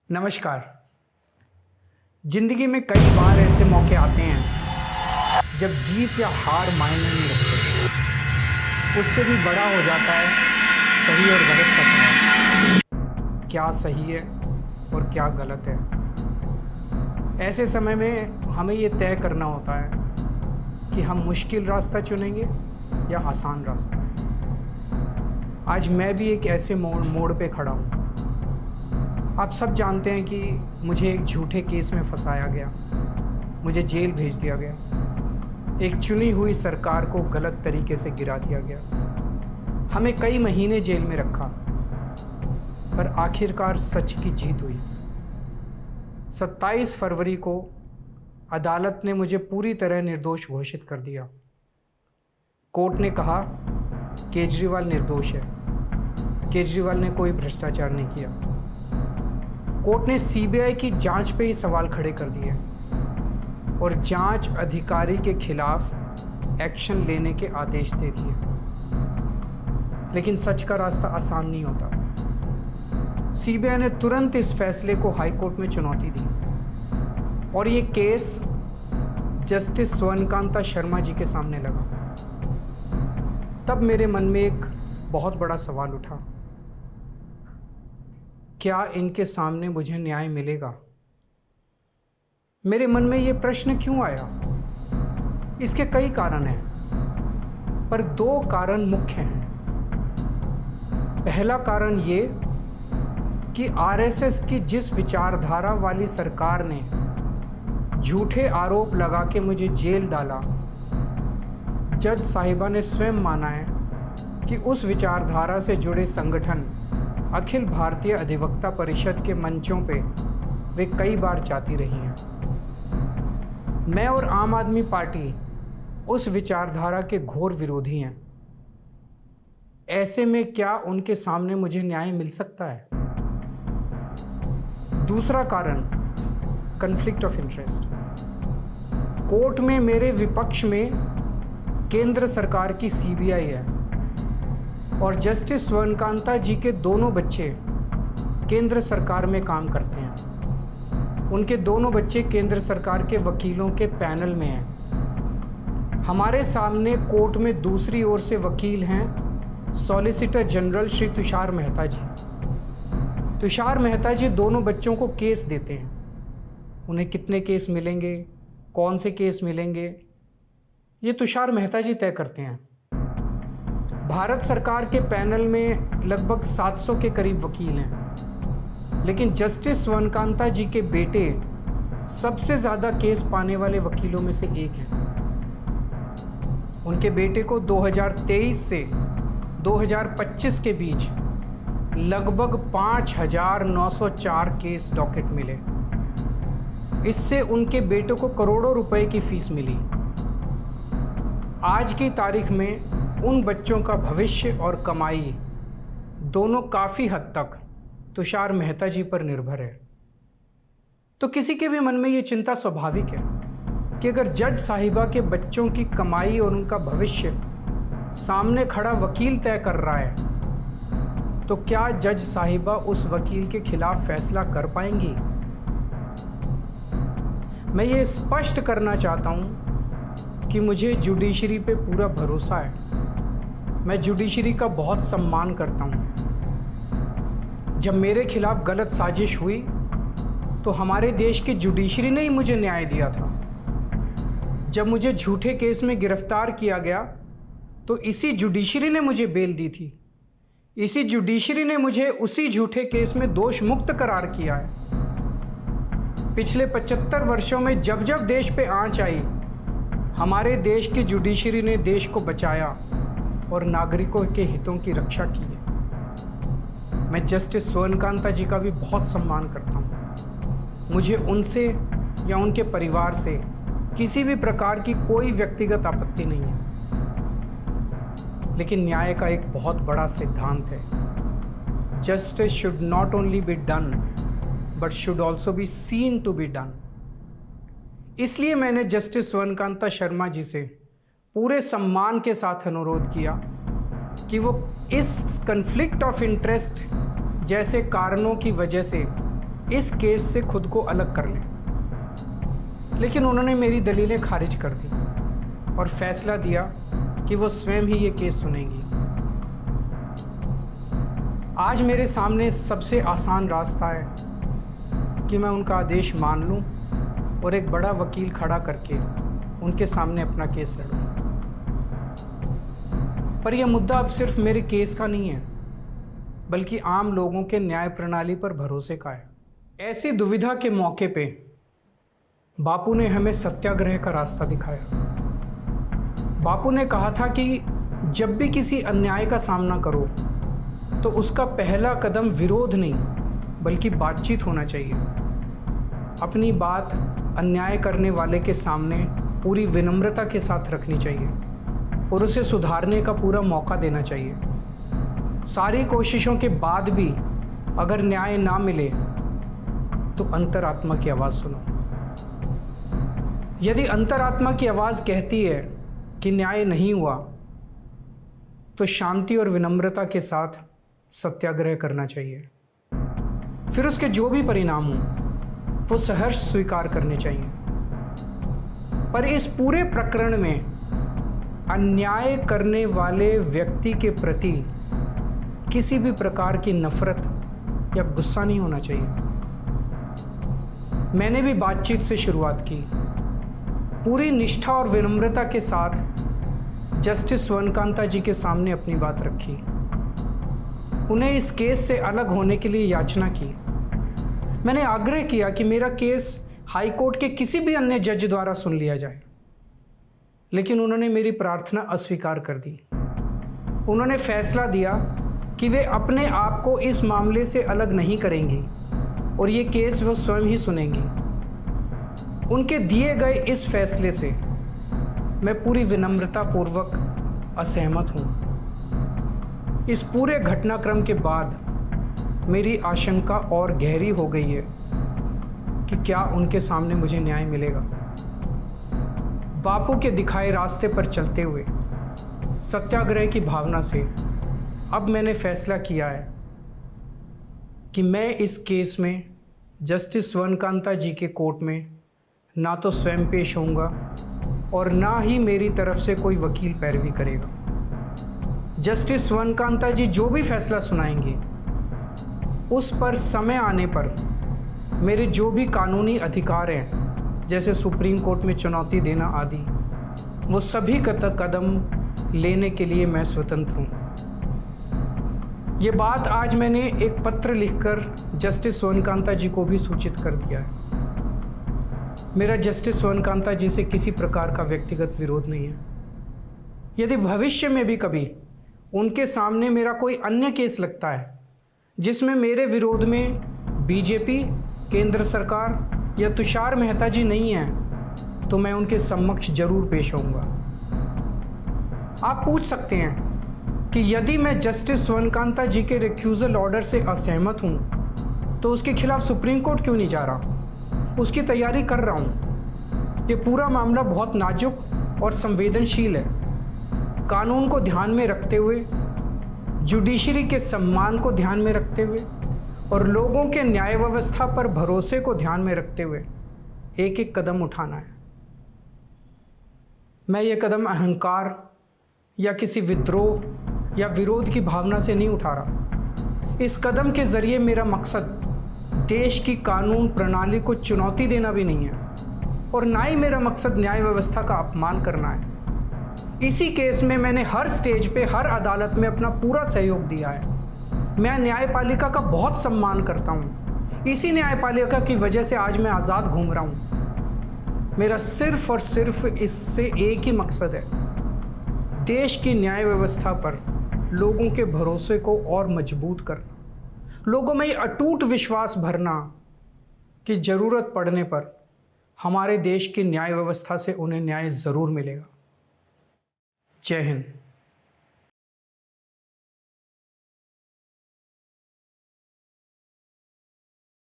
नमस्कार। जिंदगी में कई बार ऐसे मौके आते हैं जब जीत या हार मायने नहीं रखते। उससे भी बड़ा हो जाता है सही और गलत का सवाल। क्या सही है और क्या गलत है। ऐसे समय में हमें ये तय करना होता है कि हम मुश्किल रास्ता चुनेंगे या आसान रास्ता। आज मैं भी एक ऐसे मोड़ पे खड़ा हूँ। आप सब जानते हैं कि मुझे एक झूठे केस में फंसाया गया, मुझे जेल भेज दिया गया, एक चुनी हुई सरकार को गलत तरीके से गिरा दिया गया, हमें कई महीने जेल में रखा, पर आखिरकार सच की जीत हुई। 27 फरवरी को अदालत ने मुझे पूरी तरह निर्दोष घोषित कर दिया। कोर्ट ने कहा केजरीवाल निर्दोष है, केजरीवाल ने कोई भ्रष्टाचार नहीं किया। कोर्ट ने सीबीआई की जांच पे ही सवाल खड़े कर दिए और जांच अधिकारी के खिलाफ एक्शन लेने के आदेश दे दिए। लेकिन सच का रास्ता आसान नहीं होता। सीबीआई ने तुरंत इस फैसले को हाई कोर्ट में चुनौती दी और ये केस जस्टिस स्वर्णकांता शर्मा जी के सामने लगा। तब मेरे मन में एक बहुत बड़ा सवाल उठा, क्या इनके सामने मुझे न्याय मिलेगा? मेरे मन में ये प्रश्न क्यों आया? इसके कई कारण हैं, पर 2 कारण मुख्य हैं। पहला कारण ये कि आरएसएस की जिस विचारधारा वाली सरकार ने झूठे आरोप लगा के मुझे जेल डाला, जज साहिबा ने स्वयं माना है कि उस विचारधारा से जुड़े संगठन अखिल भारतीय अधिवक्ता परिषद के मंचों पे वे कई बार जाती रही हैं। मैं और आम आदमी पार्टी उस विचारधारा के घोर विरोधी हैं। ऐसे में क्या उनके सामने मुझे न्याय मिल सकता है? दूसरा कारण कॉन्फ्लिक्ट ऑफ इंटरेस्ट। कोर्ट में मेरे विपक्ष में केंद्र सरकार की सीबीआई है और जस्टिस स्वर्णकांता जी के दोनों बच्चे केंद्र सरकार में काम करते हैं। उनके दोनों बच्चे केंद्र सरकार के वकीलों के पैनल में हैं। हमारे सामने कोर्ट में दूसरी ओर से वकील हैं सॉलिसिटर जनरल श्री तुषार मेहता जी। तुषार मेहता जी दोनों बच्चों को केस देते हैं। उन्हें कितने केस मिलेंगे, कौन से केस मिलेंगे, ये तुषार मेहता जी तय करते हैं। भारत सरकार के पैनल में लगभग 700 के करीब वकील हैं, लेकिन जस्टिस स्वर्णकांता जी के बेटे सबसे ज़्यादा केस पाने वाले वकीलों में से एक हैं। उनके बेटे को 2023 से 2025 के बीच लगभग 5,904 केस डॉकेट मिले। इससे उनके बेटे को करोड़ों रुपए की फीस मिली। आज की तारीख में उन बच्चों का भविष्य और कमाई दोनों काफ़ी हद तक तुषार मेहता जी पर निर्भर है। तो किसी के भी मन में ये चिंता स्वाभाविक है कि अगर जज साहिबा के बच्चों की कमाई और उनका भविष्य सामने खड़ा वकील तय कर रहा है, तो क्या जज साहिबा उस वकील के खिलाफ फैसला कर पाएंगी? मैं ये स्पष्ट करना चाहता हूँ कि मुझे जुडिशरी पे पूरा भरोसा है। मैं जुडिशरी का बहुत सम्मान करता हूँ। जब मेरे खिलाफ गलत साजिश हुई तो हमारे देश की जुडिशरी ने ही मुझे न्याय दिया था। जब मुझे झूठे केस में गिरफ्तार किया गया तो इसी जुडिशरी ने मुझे बेल दी थी। इसी जुडिशरी ने मुझे उसी झूठे केस में दोष मुक्त करार किया है। पिछले 75 वर्षों में जब जब देश पे आंच आई, हमारे देश की जुडिशरी ने देश को बचाया और नागरिकों के हितों की रक्षा की है। मैं जस्टिस स्वर्णकांता जी का भी बहुत सम्मान करता हूँ। मुझे उनसे या उनके परिवार से किसी भी प्रकार की कोई व्यक्तिगत आपत्ति नहीं है। लेकिन न्याय का एक बहुत बड़ा सिद्धांत है, justice should not only be done but should also be seen to be done. इसलिए मैंने जस्टिस स्वर्णकांता शर्मा जी से पूरे सम्मान के साथ अनुरोध किया कि वो इस कॉन्फ्लिक्ट ऑफ इंटरेस्ट जैसे कारणों की वजह से इस केस से खुद को अलग कर लें, लेकिन उन्होंने मेरी दलीलें खारिज कर दी और फैसला दिया कि वो स्वयं ही ये केस सुनेंगी। आज मेरे सामने सबसे आसान रास्ता है कि मैं उनका आदेश मान लूं और एक बड़ा वकील खड़ा करके उनके सामने अपना केस लड़ूं। पर यह मुद्दा अब सिर्फ मेरे केस का नहीं है, बल्कि आम लोगों के न्याय प्रणाली पर भरोसे का है। ऐसी दुविधा के मौके पे बापू ने हमें सत्याग्रह का रास्ता दिखाया। बापू ने कहा था कि जब भी किसी अन्याय का सामना करो तो उसका पहला कदम विरोध नहीं बल्कि बातचीत होना चाहिए। अपनी बात अन्याय करने वाले के सामने पूरी विनम्रता के साथ रखनी चाहिए और उसे सुधारने का पूरा मौका देना चाहिए। सारी कोशिशों के बाद भी अगर न्याय ना मिले तो अंतरात्मा की आवाज़ सुनो। यदि अंतरात्मा की आवाज़ कहती है कि न्याय नहीं हुआ तो शांति और विनम्रता के साथ सत्याग्रह करना चाहिए। फिर उसके जो भी परिणाम हो वो सहर्ष स्वीकार करने चाहिए। पर इस पूरे प्रकरण में अन्याय करने वाले व्यक्ति के प्रति किसी भी प्रकार की नफरत या गुस्सा नहीं होना चाहिए। मैंने भी बातचीत से शुरुआत की, पूरी निष्ठा और विनम्रता के साथ जस्टिस स्वर्णकांता जी के सामने अपनी बात रखी, उन्हें इस केस से अलग होने के लिए याचना की। मैंने आग्रह किया कि मेरा केस हाई कोर्ट के किसी भी अन्य जज द्वारा सुन लिया जाए, लेकिन उन्होंने मेरी प्रार्थना अस्वीकार कर दी। उन्होंने फैसला दिया कि वे अपने आप को इस मामले से अलग नहीं करेंगी और ये केस वो स्वयं ही सुनेंगी। उनके दिए गए इस फैसले से मैं पूरी विनम्रता पूर्वक असहमत हूँ। इस पूरे घटनाक्रम के बाद मेरी आशंका और गहरी हो गई है कि क्या उनके सामने मुझे न्याय मिलेगा। बापू के दिखाए रास्ते पर चलते हुए सत्याग्रह की भावना से अब मैंने फैसला किया है कि मैं इस केस में जस्टिस स्वर्णकांता जी के कोर्ट में ना तो स्वयं पेश होऊंगा और ना ही मेरी तरफ से कोई वकील पैरवी करेगा। जस्टिस स्वर्णकांता जी जो भी फैसला सुनाएंगे उस पर समय आने पर मेरे जो भी कानूनी अधिकार हैं, जैसे सुप्रीम कोर्ट में चुनौती देना आदि, वो सभी कदम लेने के लिए मैं स्वतंत्र हूँ। ये बात आज मैंने एक पत्र लिखकर जस्टिस स्वर्णकांता जी को भी सूचित कर दिया है। मेरा जस्टिस स्वर्णकांता जी से किसी प्रकार का व्यक्तिगत विरोध नहीं है। यदि भविष्य में भी कभी उनके सामने मेरा कोई अन्य केस लगता है जिसमें मेरे विरोध में बीजेपी, केंद्र सरकार या तुषार मेहता जी नहीं हैं, तो मैं उनके समक्ष जरूर पेश होऊंगा। आप पूछ सकते हैं कि यदि मैं जस्टिस स्वर्णकांता जी के रिक्यूजल ऑर्डर से असहमत हूँ तो उसके खिलाफ सुप्रीम कोर्ट क्यों नहीं जा रहा। उसकी तैयारी कर रहा हूँ। ये पूरा मामला बहुत नाजुक और संवेदनशील है। कानून को ध्यान में रखते हुए, जुडिशरी के सम्मान को ध्यान में रखते हुए और लोगों के न्याय व्यवस्था पर भरोसे को ध्यान में रखते हुए एक एक कदम उठाना है। मैं ये कदम अहंकार या किसी विद्रोह या विरोध की भावना से नहीं उठा रहा। इस कदम के ज़रिए मेरा मकसद देश की कानून प्रणाली को चुनौती देना भी नहीं है और ना ही मेरा मकसद न्याय व्यवस्था का अपमान करना है। इसी केस में मैंने हर स्टेज पे, हर अदालत में अपना पूरा सहयोग दिया है। मैं न्यायपालिका का बहुत सम्मान करता हूँ। इसी न्यायपालिका की वजह से आज मैं आज़ाद घूम रहा हूँ। मेरा सिर्फ और सिर्फ इससे एक ही मकसद है, देश की न्याय व्यवस्था पर लोगों के भरोसे को और मजबूत करना, लोगों में अटूट विश्वास भरना कि ज़रूरत पड़ने पर हमारे देश की न्याय व्यवस्था से उन्हें न्याय ज़रूर मिलेगा। जय हिंद।